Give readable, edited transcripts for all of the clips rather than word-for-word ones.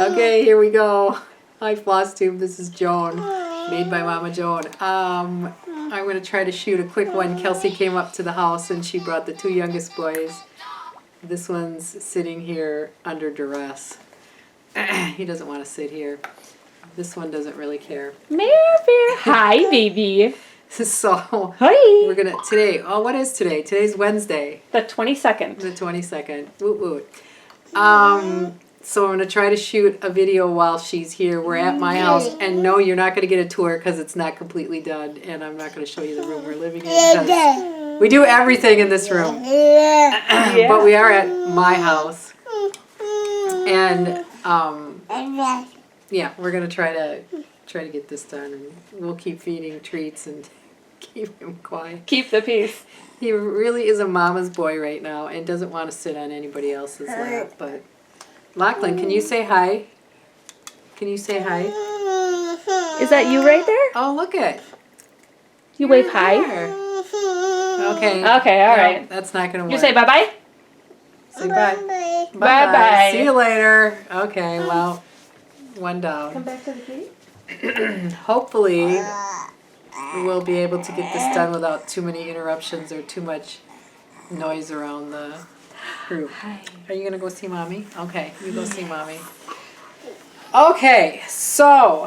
Okay, here we go. Hi, Flosstube. This is Joan, made by Mama Joan. I'm going to try to shoot a quick one. Kelsey came up to the house and she brought the 2 youngest boys. This one's sitting here under duress. He doesn't want to sit here. This one doesn't really care. Hi, baby. So, Hi. we're going to, today, what is today? Today's Wednesday. The 22nd. The 22nd. Woot woot. So I'm going to try to shoot a video while she's here. We're at my house, and no, you're not going to get a tour because it's not completely done, and I'm not going to show you the room we're living in because we do everything in this room. But we are at my house, and yeah, we're going to try to get this done, and we'll keep feeding treats and keep him quiet. Keep the peace. He really is a mama's boy right now and doesn't want to sit on anybody else's lap, but Lachlan, can you say hi? Can you say hi? Is that you right there? Oh, look it. You wave hi? Okay. Okay, all right. That's not going to work. You say bye-bye? Say bye. Bye-bye. See you later. Okay, well, one down. Come back to the kitty. Hopefully, we'll be able to get this done without too many interruptions or too much noise around the group. Hi. Are you going to go see Mommy? Okay, you go see Mommy. Okay, so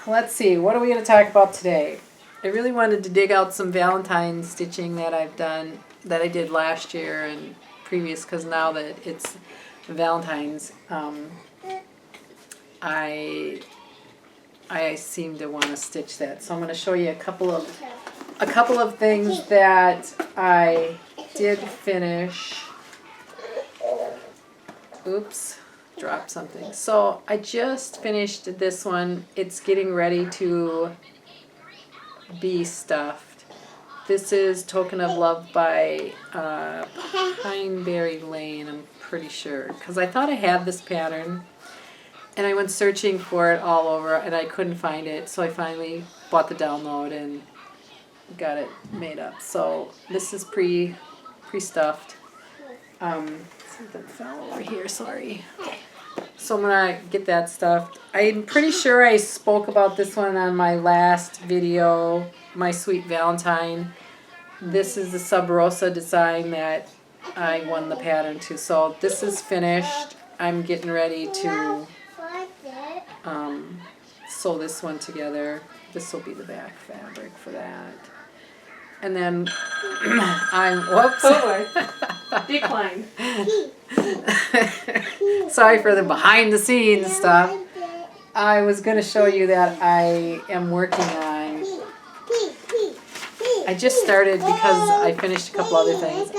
let's see. What are we going to talk about today? I really wanted to dig out some Valentine stitching that I've done, that I did last year and previous, because now that it's Valentine's, I seem to want to stitch that. So I'm going to show you a couple of things that I did finish. Oops, dropped something. So I just finished this one. It's getting ready to be stuffed. This is Token of Love by Pineberry Lane, I'm pretty sure. Because I thought I had this pattern. And I went searching for it all over and I couldn't find it. So I finally bought the download and got it made up. So this is pre-stuffed. Something fell over here, sorry. So I'm gonna get that stuffed. I'm pretty sure I spoke about this one on my last video, my Sweet Valentine. This is the SubRosa Design that I won the pattern to. So this is finished. I'm getting ready to sew this one together. This will be the back fabric for that. And then whoops. Decline. Sorry for the behind the scenes stuff. I was going to show you that I am working on, I just started because I finished a couple other things.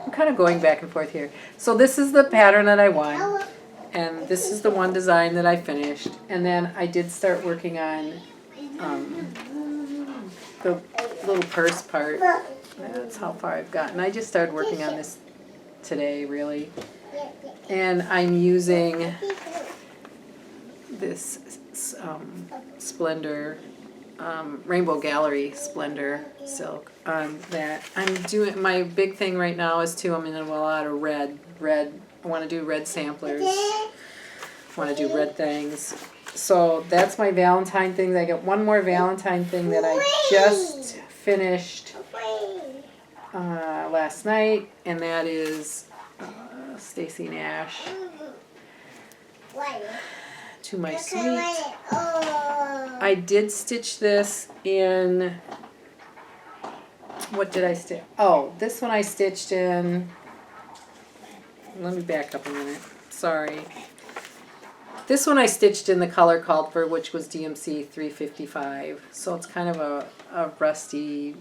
I'm kind of going back and forth here. So this is the pattern that I won. And this is the one design that I finished. And then I did start working on the little purse part. That's how far I've gotten. I just started working on this today, really. And I'm using this Splendor, Rainbow Gallery Splendor silk on that. I'm doing, my big thing right now is I'm in a lot of red. I want to do red samplers. I want to do red things. So that's my Valentine thing. I got one more Valentine thing that I just finished last night, and that is Stacy Nash to my Sweet. I did stitch this in, what did I stitch? Oh, this one I stitched in, let me back up a minute, sorry. This one I stitched in the color called for, which was DMC 355. So it's kind of a rusty,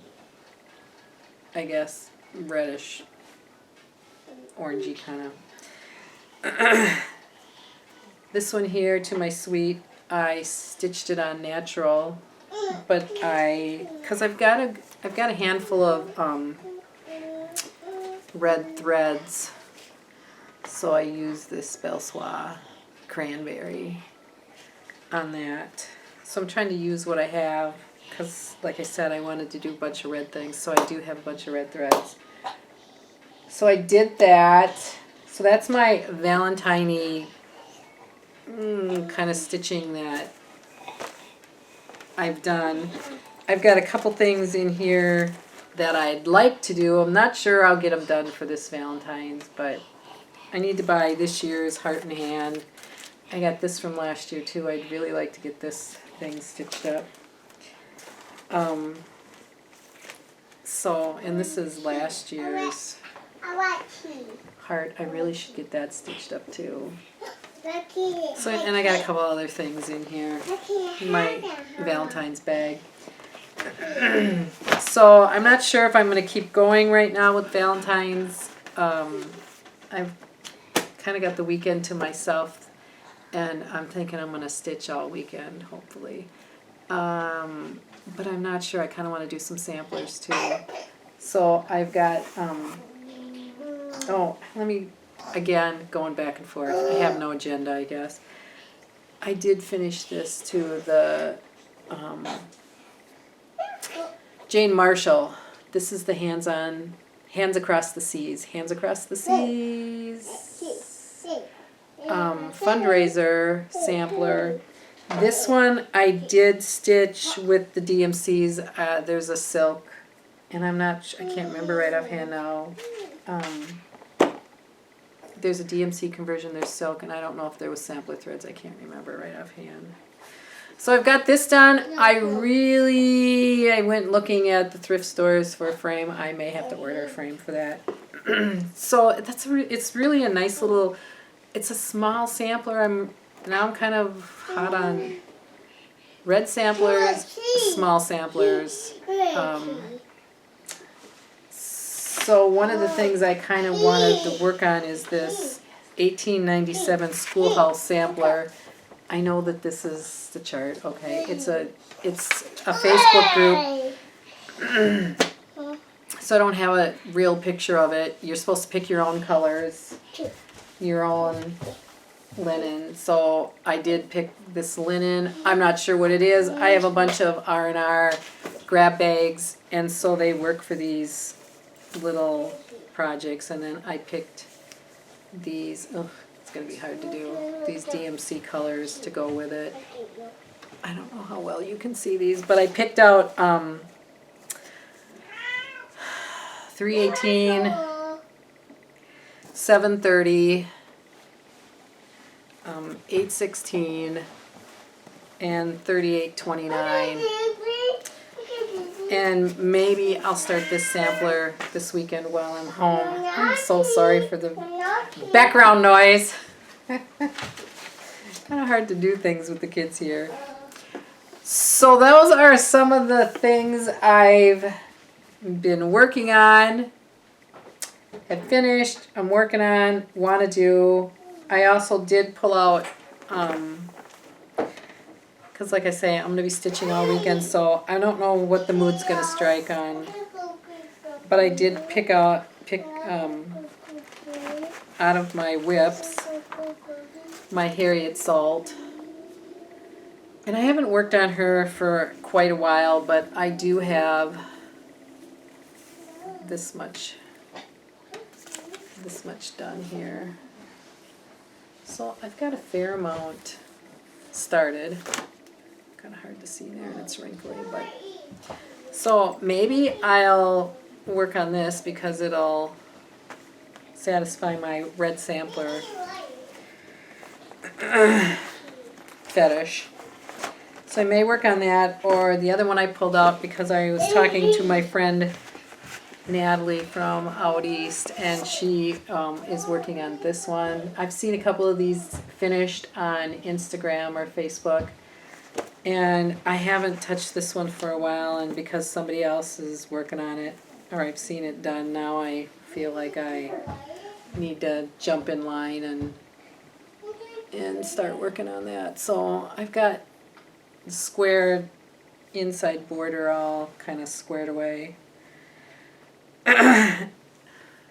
I guess, reddish, orangey kind of. This one here to my Sweet, I stitched it on natural, but because I've got a handful of red threads, so I use this Belle Soie cranberry on that. So I'm trying to use what I have because, like I said, I wanted to do a bunch of red things, so I do have a bunch of red threads. So I did that. So that's my Valentine-y kind of stitching that I've done. I've got a couple things in here that I'd like to do. I'm not sure I'll get them done for this Valentine's, but I need to buy this year's Heart in Hand. I got this from last year too. I'd really like to get this thing stitched up. So, and this is last year's Heart. I really should get that stitched up too. So, and I got a couple other things in here in my Valentine's bag. So I'm not sure if I'm going to keep going right now with Valentine's. I've kind of got the weekend to myself, and I'm thinking I'm going to stitch all weekend, hopefully. But I'm not sure. I kind of want to do some samplers too. So I've got, again, going back and forth. I have no agenda, I guess. I did finish this too, the Jane Marshall. This is the Hands Across the Seas. Hands Across the Seas. Fundraiser sampler. This one I did stitch with the DMCs. There's a silk, and I can't remember right offhand now. There's a DMC conversion, there's silk, and I don't know if there was sampler threads. I can't remember right offhand. So I've got this done. I went looking at the thrift stores for a frame. I may have to order a frame for that. So it's really a nice little, it's a small sampler. I'm kind of hot on red samplers, small samplers. So one of the things I kind of wanted to work on is this 1897 Schoolhouse sampler. I know that this is the chart. Okay, it's a Facebook group. So I don't have a real picture of it. You're supposed to pick your own colors, your own linen. So I did pick this linen. I'm not sure what it is. I have a bunch of R&R grab bags, and so they work for these little projects. And then I picked these. Oh, it's going to be hard to do. These DMC colors to go with it. I don't know how well you can see these, but I picked out 318, 730, 816, and 3829. And maybe I'll start this sampler this weekend while I'm home. I'm so sorry for the background noise. Kind of hard to do things with the kids here. So those are some of the things I've been working on, have finished, I'm working on, want to do. I also did pull out, because like I say, I'm going to be stitching all weekend, so I don't know what the mood's going to strike on. But I did pick out of my whips my Harriett salt. And I haven't worked on her for quite a while, but I do have this much done here. So I've got a fair amount started. Kind of hard to see there, and it's wrinkly, but so maybe I'll work on this because it'll satisfy my red sampler fetish. So I may work on that, or the other one I pulled out because I was talking to my friend Natalie from out east, and she is working on this one. I've seen a couple of these finished on Instagram or Facebook, and I haven't touched this one for a while, and because somebody else is working on it, or I've seen it done, now I feel like I need to jump in line and start working on that. So I've got the square inside border all kind of squared away.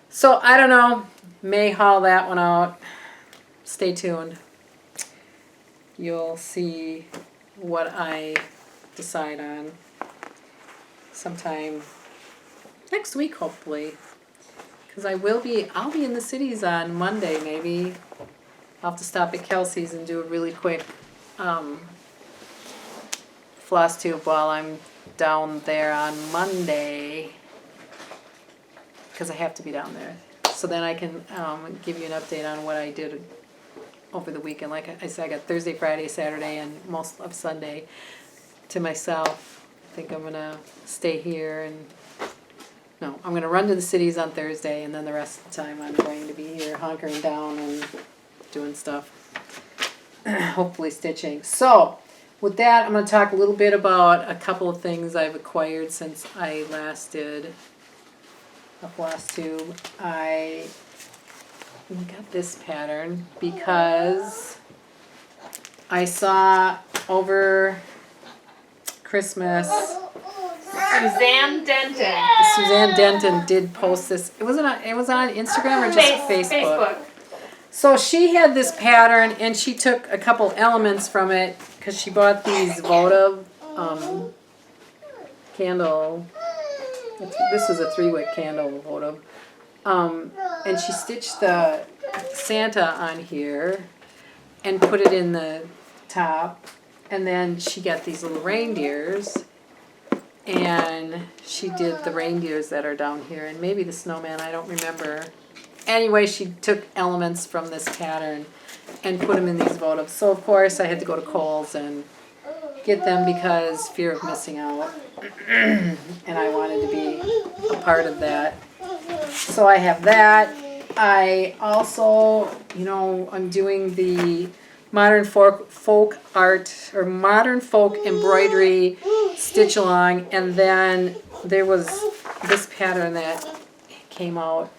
So I don't know, may haul that one out. Stay tuned. You'll see what I decide on sometime next week, hopefully, because I'll be in the cities on Monday, maybe I'll have to stop at Kelsey's and do a really quick Flosstube while I'm down there on Monday, because I have to be down there. So then I can give you an update on what I did over the weekend. Like I said, I got Thursday, Friday, Saturday, and most of Sunday to myself. I think I'm going to stay here and, no, I'm going to run to the cities on Thursday, and then the rest of the time I'm going to be here hunkering down and doing stuff. Hopefully stitching. So, with that, I'm going to talk a little bit about a couple of things I've acquired since I last did a Flosstube. I got this pattern because I saw over Christmas Suzanne Denton. Suzanne Denton did post this. It was on Instagram or just Facebook. So she had this pattern, and she took a couple elements from it because she bought these votive candle. This was a 3-wick candle votive. And she stitched the Santa on here and put it in the top. And then she got these little reindeers, and she did the reindeers that are down here, and maybe the snowman, I don't remember. Anyway, she took elements from this pattern and put them in these votives. So of course I had to go to Kohl's and get them because fear of missing out. And I wanted to be a part of that. So I have that. I also, I'm doing the modern folk art or modern folk embroidery stitch along, and then there was this pattern that came out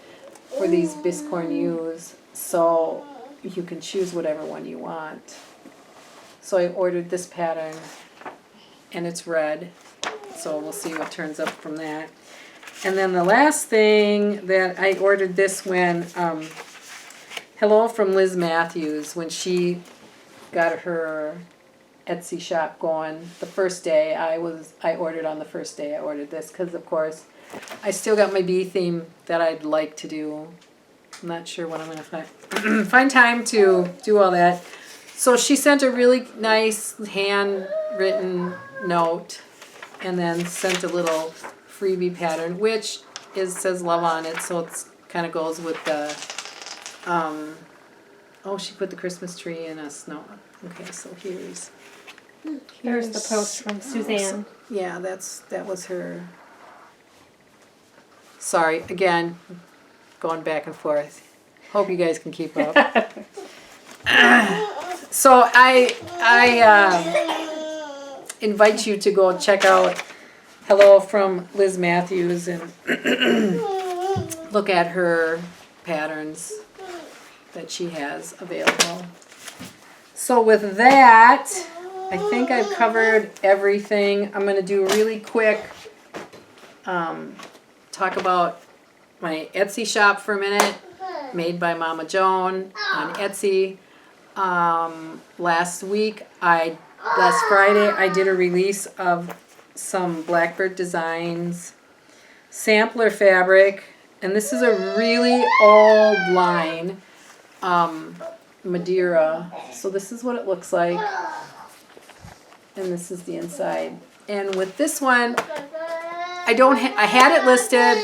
for these Biscornus, so you can choose whatever one you want. So I ordered this pattern, and it's red, so we'll see what turns up from that. And then the last thing that I ordered this when, hello from Liz Matthews, when she got her Etsy shop going the first day. I ordered on the first day. I ordered this because, of course, I still got my bee theme that I'd like to do. I'm not sure when I'm going to find time to do all that. So she sent a really nice handwritten note and then sent a little freebie pattern, which says love on it, so it kind of goes with the, oh, she put the Christmas tree in a snow. Okay, so here's the post from Suzanne. Yeah, that was her. Sorry, again, going back and forth. Hope you guys can keep up. So I invite you to go check out Hello from Liz Matthews and look at her patterns that she has available. So with that, I think I've covered everything. I'm going to do a really quick talk about my Etsy shop for a minute, made by Mama Joan on Etsy. Last Friday, I did a release of some Blackbird designs, sampler fabric, and this is a really old line, Madeira. So this is what it looks like, and this is the inside. And with this one, I had it listed,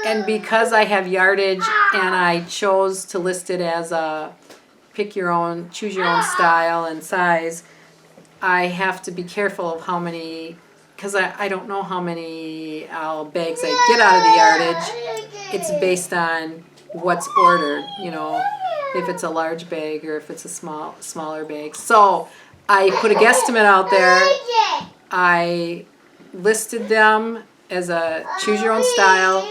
and because I have yardage and I chose to list it as a choose your own style and size, I have to be careful of how many, because I don't know how many bags I get out of the yardage. It's based on what's ordered, if it's a large bag or if it's a smaller bag. So I put a guesstimate out there. I listed them as a choose your own style,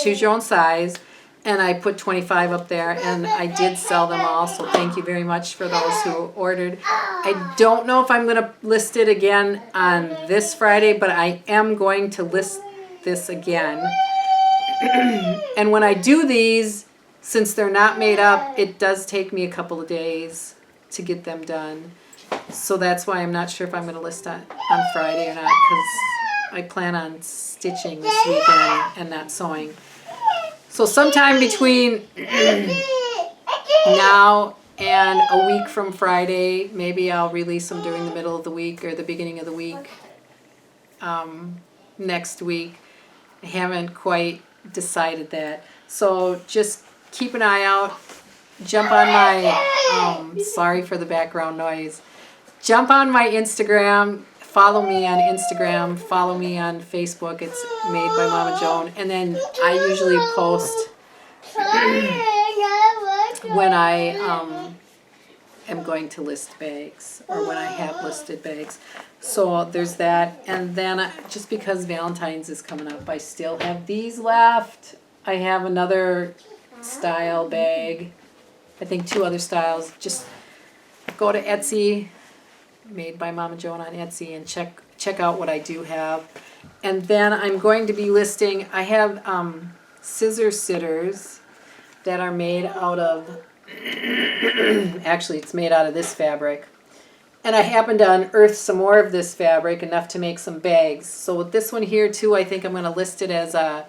choose your own size, and I put 25 up there, and I did sell them all, so thank you very much for those who ordered. I don't know if I'm going to list it again on this Friday, but I am going to list this again. And when I do these, since they're not made up, it does take me a couple of days to get them done. So that's why I'm not sure if I'm going to list on Friday or not, because I plan on stitching this weekend and not sewing. So sometime between now And a week from Friday, maybe I'll release them during the middle of the week or the beginning of the week. Next week. I haven't quite decided that. So just keep an eye out. Jump on my, sorry for the background noise. Jump on my Instagram. Follow me on Instagram. Follow me on Facebook. It's Made by Mama Joan. And then I usually post when I am going to list bags or when I have listed bags. So there's that. And then just because Valentine's is coming up, I still have these left. I have another style bag. I think 2 other styles. Just go to Etsy, Made by Mama Joan on Etsy, and check out what I do have. And then I'm going to be listing, I have scissor sitters that are made out of, actually it's made out of this fabric. And I happened to unearth some more of this fabric, enough to make some bags. So with this one here too, I think I'm going to list it as a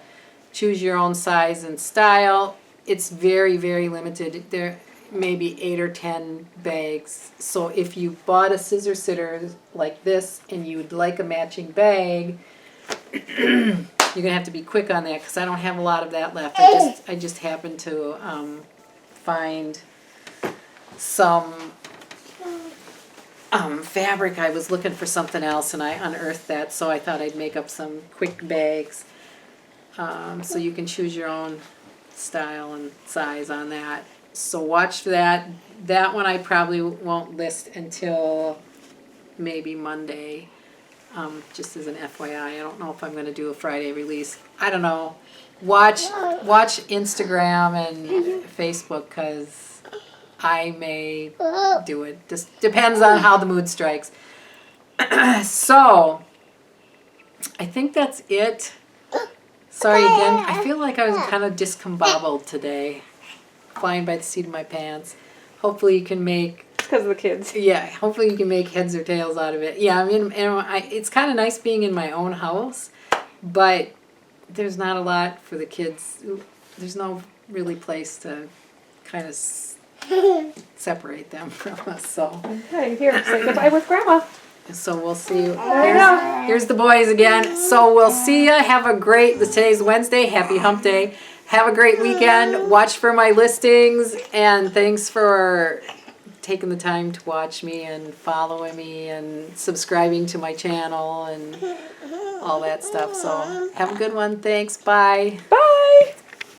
choose your own size and style. It's very, very limited. There may be 8 or 10 bags. So if you bought a scissor sitter like this and you'd like a matching bag, you're going to have to be quick on that because I don't have a lot of that left. I just happened to find some fabric. I was looking for something else and I unearthed that, so I thought I'd make up some quick bags. So you can choose your own style and size on that. So watch for that. That one I probably won't list until maybe Monday. Just as an FYI, I don't know if I'm going to do a Friday release. I don't know. Watch Instagram and Facebook because I may do it. Just depends on how the mood strikes. So I think that's it. Sorry again. I feel like I was kind of discombobbled today, flying by the seat of my pants. Hopefully you can make... Because of the kids. Yeah, hopefully you can make heads or tails out of it. Yeah, I mean, it's kind of nice being in my own house, but there's not a lot for the kids. There's no really place to kind of separate them from us. So Okay, here, say goodbye with Grandma. So we'll see you. Here's the boys again. So we'll see you. Have a great, today's Wednesday. Happy hump day. Have a great weekend. Watch for my listings. And thanks for taking the time to watch me and following me and subscribing to my channel and all that stuff. So have a good one. Thanks. Bye. Bye.